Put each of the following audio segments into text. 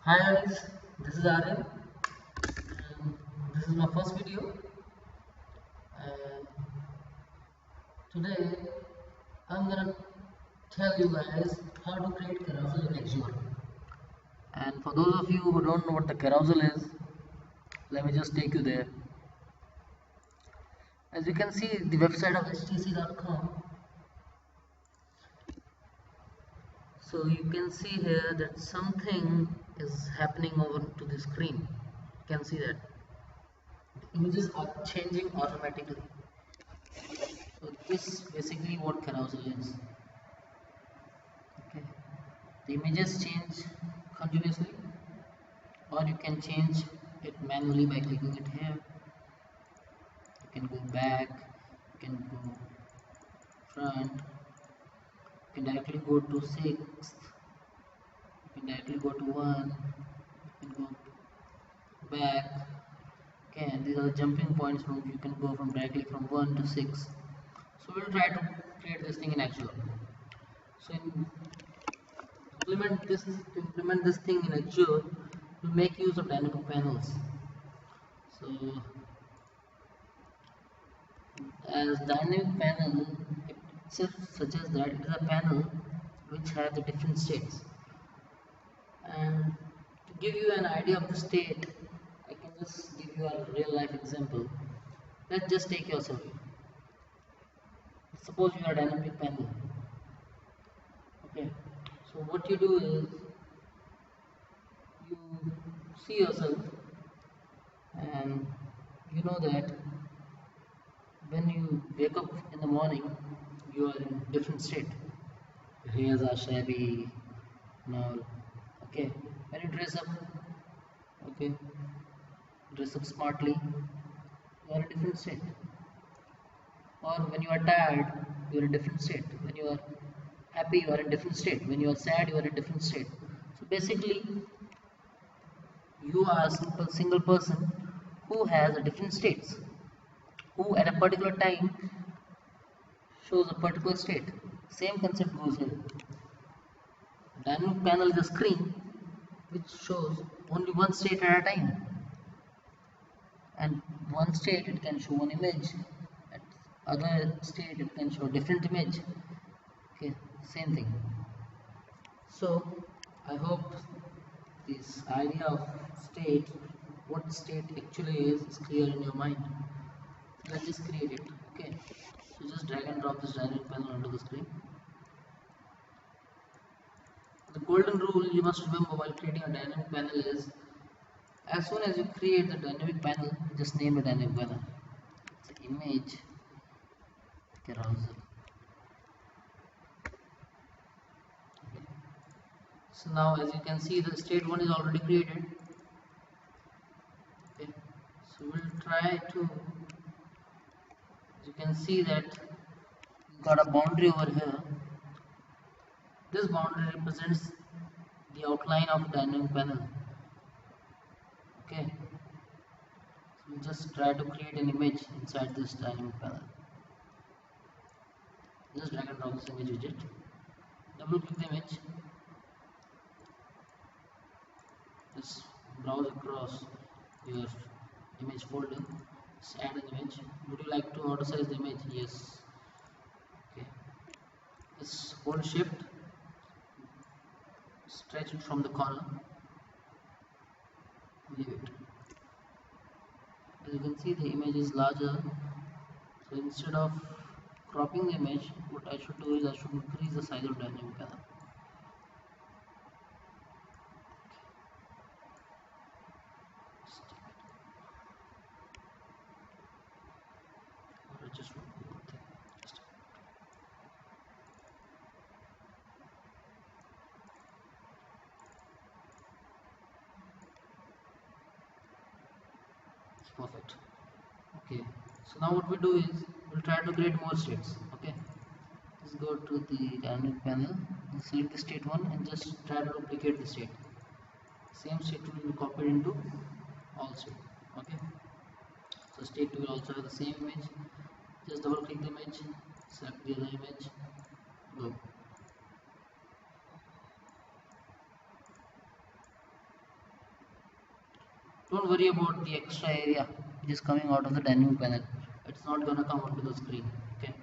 Hi guys, this is Aryan and this is my first video, and today I'm gonna tell you guys how to create carousel in AXURE. And for those of you who don't know what the carousel is, let me just take you there. As you can see, the website of htc.com. So you can see here that something is happening over to the screen. You can see that images are changing automatically. So this basically what carousel is. Okay, the images change continuously, or you can change it manually by clicking it here. You can go back, you can go front, you can directly go to 6th, you can directly go to 1, you can go back. Okay, and these are the jumping points from you can go from directly from 1 to 6. So we'll try to create this thing in AXURE. So to implement this thing in AXURE, we make use of dynamic panels. So as dynamic panel itself suggests that it is a panel which has the different states. And to give you an idea of the state, I can just give you a real life example. Let's just take yourself. Suppose you are a dynamic panel. Okay, so what you do is you see yourself and you know that when you wake up in the morning you are in different state. Your hairs are shabby and all. Okay, when you dress up, okay, dress up smartly, you are in a different state. Or when you are tired, you are in a different state. When you are happy, you are in a different state. When you are sad, you are in a different state. So basically you are a single person who has a different states, who at a particular time shows a particular state. Same concept goes here. Dynamic panel is a screen which shows only one state at a time, and one state it can show one image, at other state it can show different image. Okay, same thing. So I hope this idea of state, what state actually is clear in your mind. Let's just create it. Okay, so just drag and drop this dynamic panel onto the screen. The golden rule you must remember while creating a dynamic panel is, as soon as you create the dynamic panel, just name the dynamic panel. It's image carousel. Okay. So now as you can see, the state 1 is already created. Okay, so we'll try to, as you can see that we got a boundary over here. This boundary represents the outline of the dynamic panel. Okay, so we'll just try to create an image inside this dynamic panel. Just drag and drop this image widget, double click the image, just browse across your image folder, just add an image. Would you like to auto size the image? Yes. Okay, just hold shift, stretch it from the corner, leave it. As you can see, the image is larger, so instead of cropping the image, what I should do is I should increase the size of dynamic panel. Perfect. Okay, so now what we do is we'll try to create more states. Okay, let's go to the dynamic panel and select the state 1 and just try to duplicate the state. Same state will be copied into all state. Okay, so state 2 will also have the same image. Just double click the image, select the other image, go. Don't worry about the extra area which is coming out of the dynamic panel. It's not gonna come onto the screen. Okay.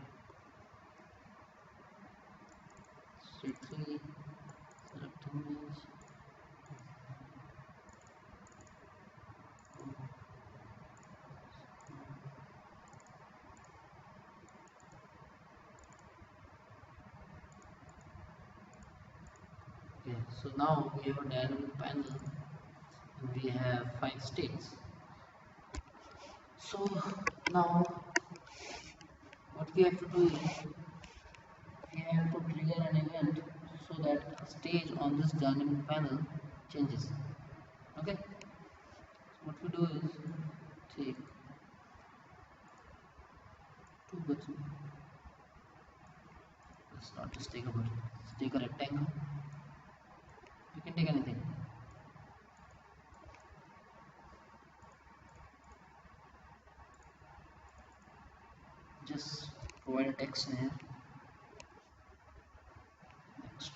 State 3, select image. Okay, so now we have a dynamic panel and we have 5 states. So now what we have to do is we have to trigger an event so that a stage on this dynamic panel changes. Okay, so what we do is take 2 buttons. Let's not just take a button, let's take a rectangle. You can take anything. Just provide a text in here. Next,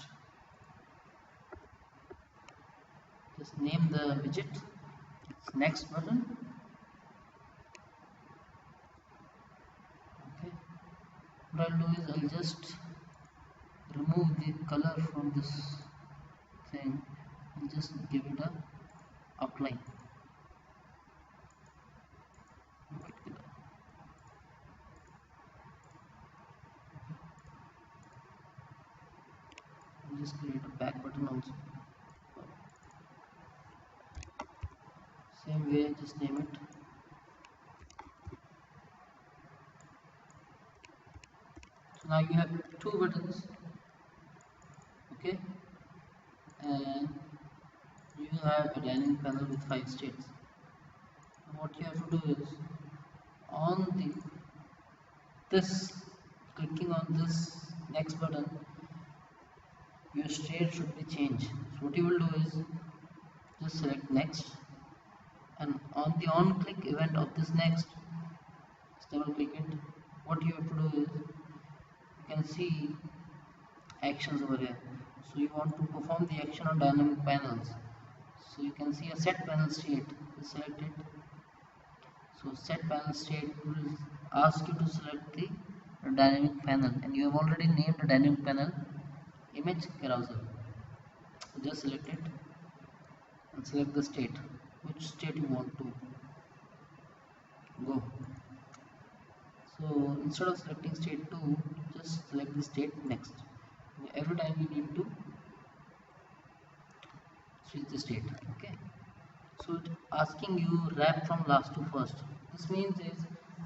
just name the widget. It's next button. Okay, what I'll do is I'll just remove the color from this thing and just give it a outline. Just create a back button also. Same way, just name it. So now you have 2 buttons. Okay, and you have a dynamic panel with 5 states. And what you have to do is on clicking on this next button, your state should be changed. So what you will do is just select next, and on the on click event of this next, just double click it. What you have to do is you can see actions over here. So you want to perform the action on dynamic panels. So you can see a set panel state. Just select it. So set panel state will ask you to select the dynamic panel, and you have already named the dynamic panel image carousel. So just select it and select the state, which state you want to go. So instead of selecting state 2, just select the state next. Every time you need to switch the state. Okay, so it's asking you wrap from last to first. This means is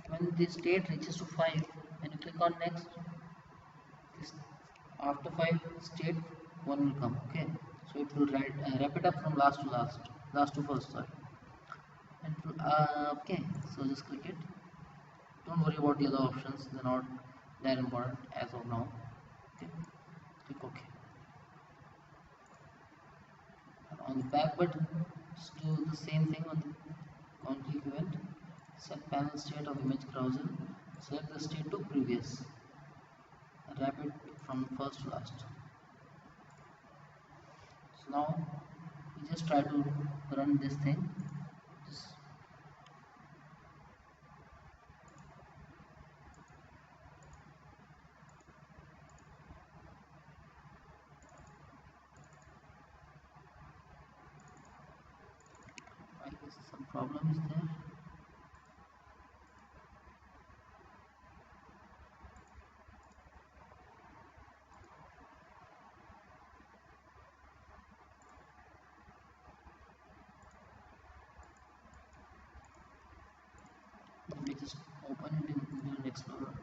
when the state reaches to 5 and you click on next, this after 5 state 1 will come. Okay, so it will wrap it up from last to first, sorry. And okay, so just click it. Don't worry about the other options, they're not that important as of now. Okay, click OK. And on the back button, just do the same thing on the on-click event. Set panel state of image carousel. Select the state to previous. Wrap it from first to last. So now we just try to run this thing. I guess some problem is there. Let me just open it in Internet Explorer.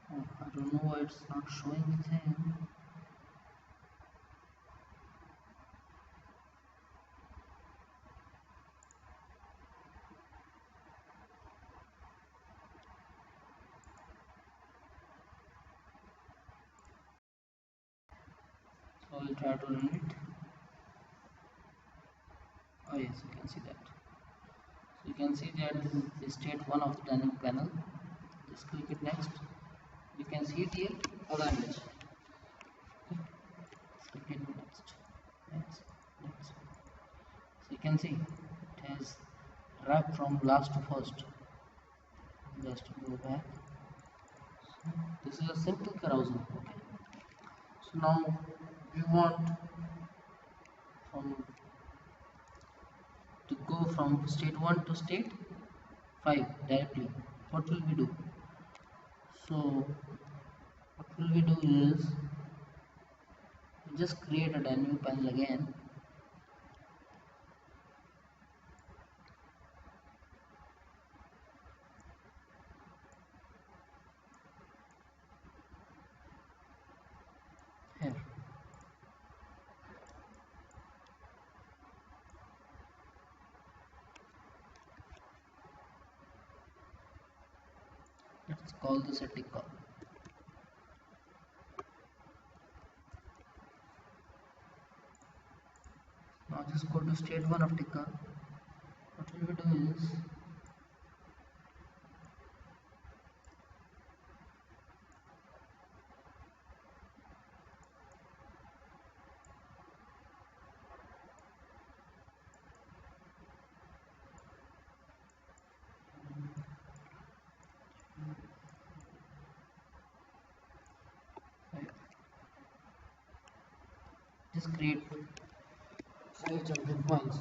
Oh, I don't know why it's not showing the thing. try to run it. Oh yes, you can see that. So you can see that this is the state 1 of the dynamic panel. Just click it next. You can see it here, other image. Okay. Click it next, next, next. So you can see it has wrapped from last to first. Just go back. So this is a simple carousel. Okay. So now we want to go from state 1 to state 5 directly. What will we do? So what will we do is just create a dynamic panel again. Here. Let's call this a tick call. Now just go to state 1 of ticker. What we will do is just create 5 jumping points.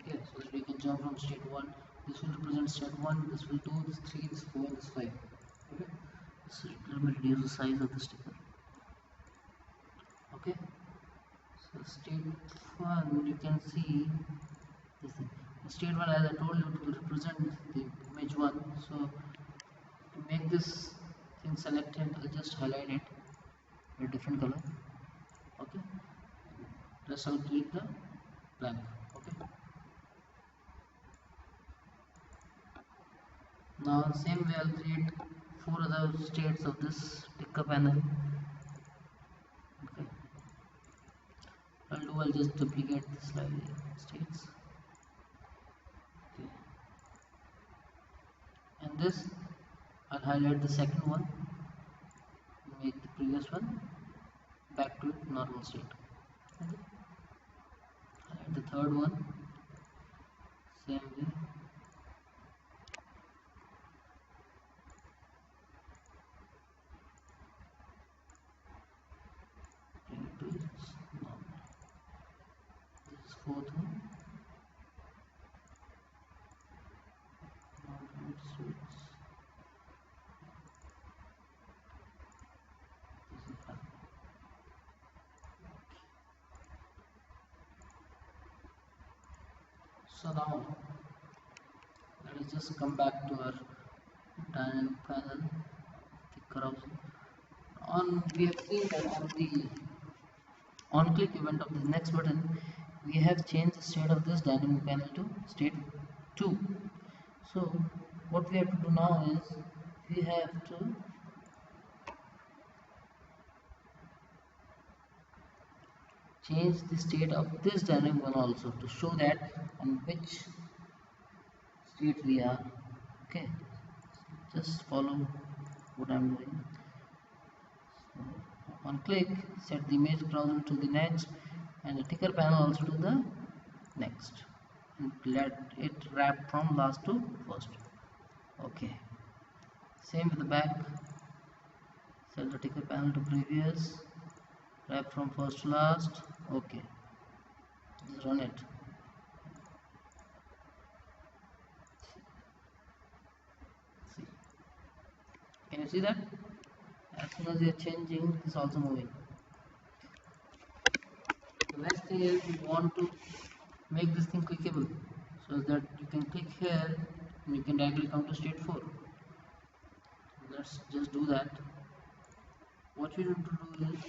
Okay, so that we can jump from state 1. This will represent state 1, this will 2, this 3, this 4, this 5. Okay, so let me reduce the size of the sticker. Okay, so state 1, you can see this thing. State 1, as I told you, to represent the image 1. So to make this thing selected, I'll just highlight it with a different color. Okay, just I'll click the blank. Okay, now same way I'll create 4 other states of this ticker panel. Okay, I'll just duplicate the states. Okay, and this I'll highlight the second one, make the previous one back to its normal state. Okay. Highlight the third one, same way. Bring it to its normal. This is fourth one. Now it switch. This is five. So now let us just come back to our dynamic panel, the carousel. We have seen that on the on click event of the next button, we have changed the state of this dynamic panel to state 2. So what we have to do now is we have to change the state of this dynamic one also to show that on which state we are. Okay, just follow what I'm doing. So on click, set the image carousel to the next and the ticker panel also to the next, and let it wrap from last to first. Okay, same with the back, set the ticker panel to previous, wrap from first to last. Okay, just run it. See, can you see that? As soon as you are changing, it's also moving. The next thing is we want to make this thing clickable, so that you can click here and you can directly come to state 4. Let's just do that. What you need to do is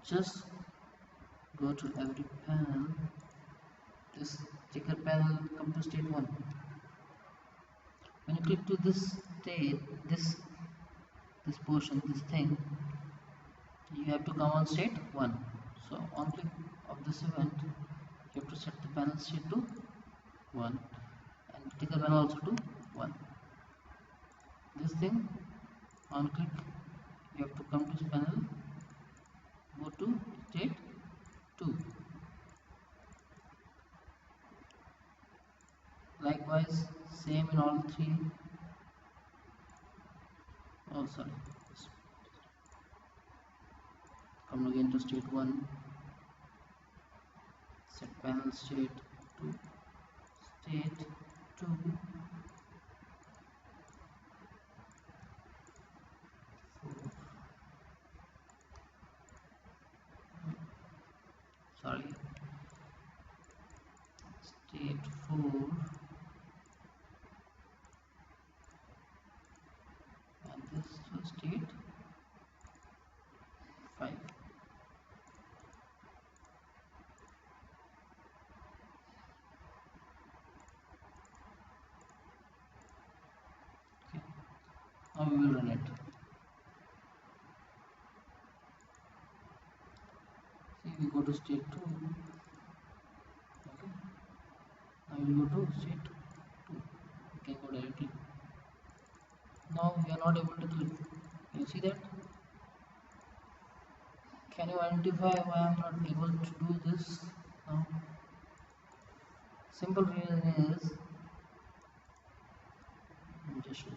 just go to every panel, this ticker panel, come to state 1. When you click to this state, this portion, this thing, you have to come on state 1. So on click of this event, you have to set the panel state to 1 and ticker panel also to 1. This thing, on click, you have to come to this panel, go to state 2. Likewise, same in all three. Oh, sorry. Come again to state 1, set panel state to state 2, sorry, state 4 and this to state 5. Okay. Now we will run it. See, we go to state 2. Okay. Now we will go to state 2. We can go directly. Now we are not able to click. You see that? Can you identify why I am not able to do this now? Simple reason is, let me just show you.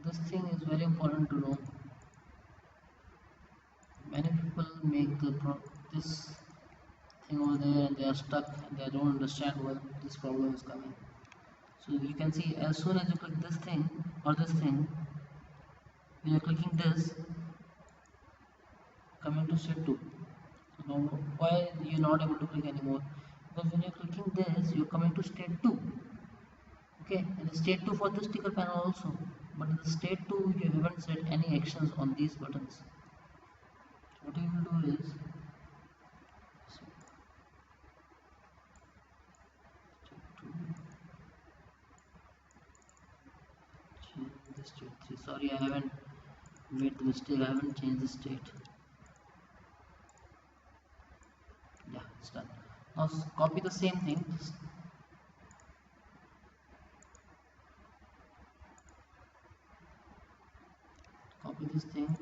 This thing is very important to know. Many people make this thing over there and they are stuck and they don't understand why this problem is coming. So you can see as soon as you click this thing or this thing, when you're clicking this, coming to state 2. So now why you're not able to click anymore? Because when you're clicking this, you're coming to state 2. Okay, and the state 2 for this sticker panel also. But in the state 2, you haven't set any actions on these buttons. What you will do is, change the state 3. Sorry, I haven't made the mistake. I haven't changed the state. Yeah, it's done. Now copy the same thing. Copy this thing.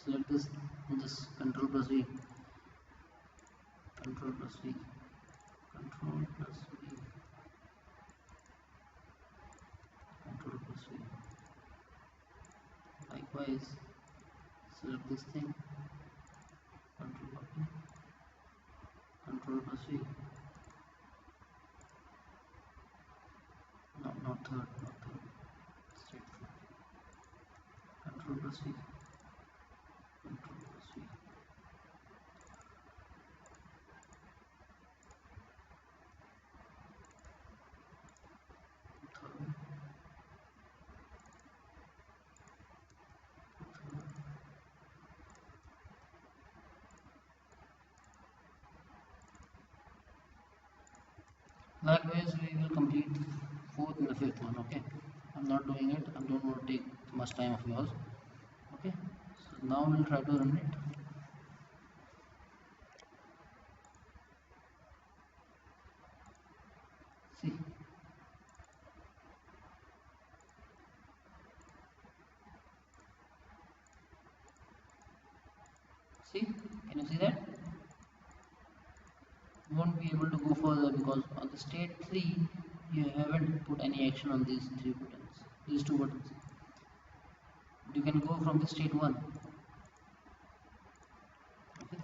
Select this and just Control plus V. Control plus V. Control plus V. Control plus V. Likewise, select this thing. Control copy. Control plus V. No, not third, not third. Straight through. Control plus V. Control plus V. Third. Likewise, we will complete fourth and the fifth one. Okay, I'm not doing it. I don't want to take much time of yours. Okay, so now we'll try to run it. See, can you see that? You won't be able to go further because on the state 3 you haven't put any action on these two buttons. You can go from the state 1. Okay.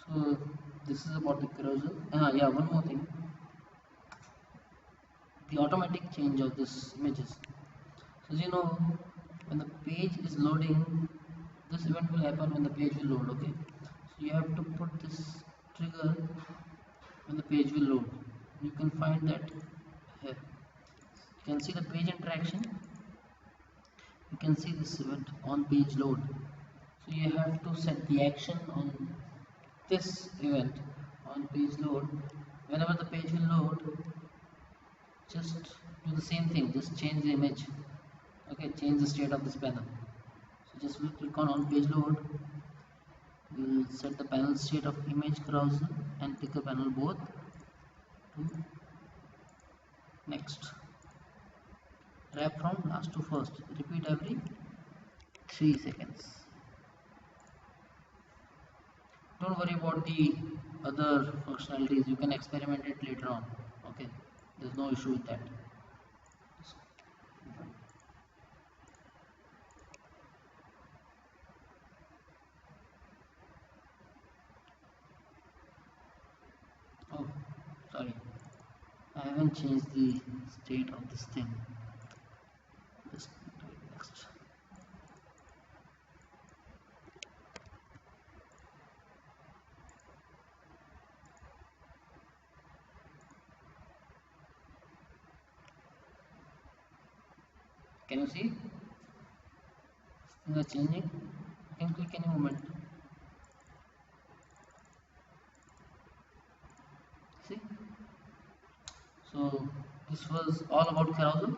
So this is about the carousel. Yeah, one more thing. The automatic change of this images. So as you know, when the page is loading, this event will happen when the page will load. Okay, so you have to put this trigger when the page will load. You can find that here. You can see the page interaction. You can see this event on page load. So you have to set the action on this event on page load, whenever the page will load, just do the same thing, just change the image. Okay, change the state of this panel. So just we'll click on page load, we'll set the panel state of image carousel and pick a panel both to next. Wrap from last to first, repeat every 3 seconds. Don't worry about the other functionalities, you can experiment it later on. Okay, there's no issue with that. Oh, sorry, I haven't changed the state of this thing. Just do it next. Can you see? Things are changing. You can click any moment. See? So this was all about Carousel.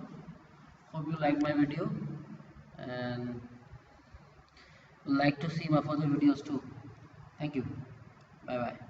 Hope you liked my video and would like to see my further videos too. Thank you. Bye bye.